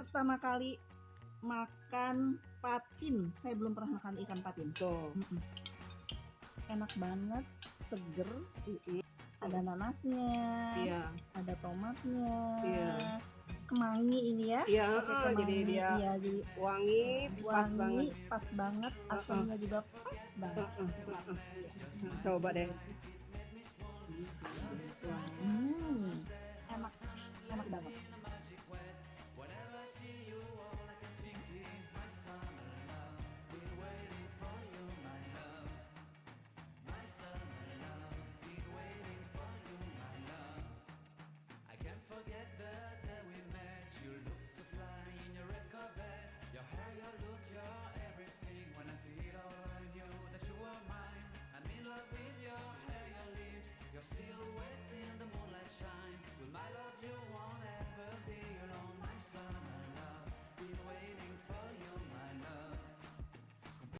pertama kali makan patin. Saya belum pernah makan ikan patin. Tuh. Enak banget, seger. Ada nanasnya, Iya. ada tomatnya, Iya. kemangi ini ya. Iya, Pakai kemangi. jadi dia Iya, jadi wangi, pas banget. pas banget, asamnya juga pas banget. Coba deh. Enak banget.